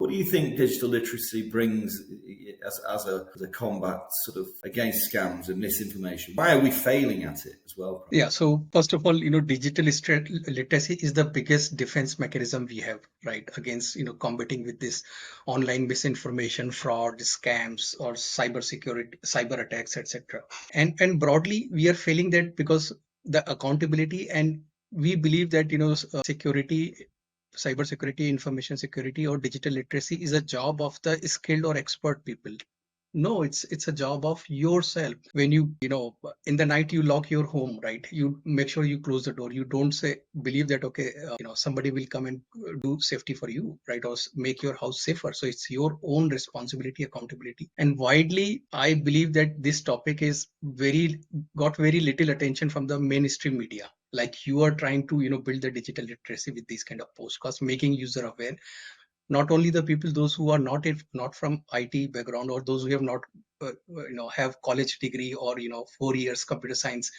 What do you think digital literacy brings as a combat sort of against scams and misinformation? Why are we failing at it as well? Yeah. So first of all, digital literacy is the biggest defense mechanism we have, right, against, combating with this online misinformation, fraud, scams, or cyber attacks, etc. And broadly, we are failing that because the accountability, and we believe that, security, cyber security, information security, or digital literacy is a job of the skilled or expert people. No, it's a job of yourself. When in the night you lock your home, right? You make sure you close the door. You don't believe that, okay, somebody will come and do safety for you, right? Or make your house safer. So it's your own responsibility, accountability. And widely, I believe that this topic got very little attention from the mainstream media. Like you are trying to, build the digital literacy with these kind of postcards, making user aware. Not only the people, those who are not from IT background, or those who have not have college degree, or 4 years computer science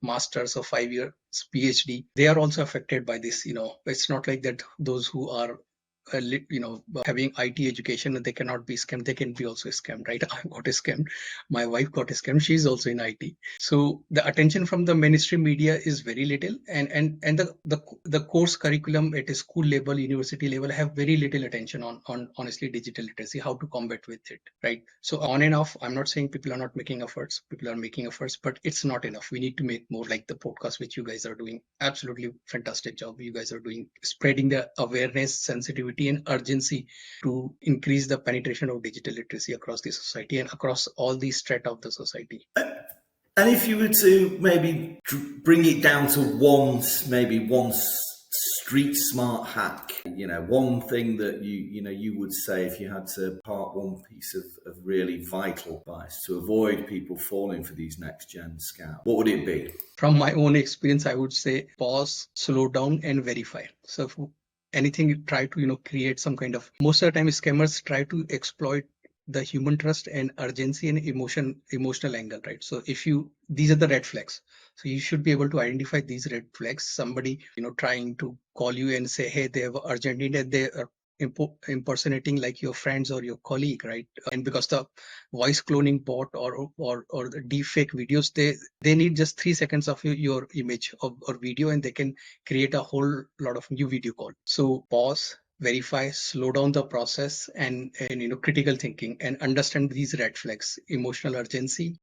masters or 5 years PhD, they are also affected by this. It's not like that those who are having IT education and they cannot be scammed. They can be also scammed, right? I got scammed. My wife got scammed. She's also in IT. So the attention from the mainstream media is very little, and the course curriculum at a school level, university level, have very little attention on honestly digital literacy, how to combat with it, right? So on and off, I'm not saying people are not making efforts. People are making efforts, but it's not enough. We need to make more, like the podcast which you guys are doing. Absolutely fantastic job you guys are doing, spreading the awareness, sensitivity, and urgency to increase the penetration of digital literacy across the society and across all the strata of the society. And if you were to maybe bring it down to one street smart hack, one thing that you would say, if you had to part one piece of really vital advice to avoid people falling for these next gen scams, what would it be? From my own experience, I would say pause, slow down, and verify. So if anything, you try to create some kind of, most of the time scammers try to exploit the human trust and urgency and emotional angle, right? So these are the red flags. So you should be able to identify these red flags. Somebody trying to call you and say, hey, they have urgent need, and they are impersonating like your friends or your colleague, right? And because the voice cloning bot or the deep fake videos, they need just 3 seconds of your image or video, and they can create a whole lot of new video call. So pause, verify, slow down the process, and critical thinking, and understand these red flags: emotional urgency,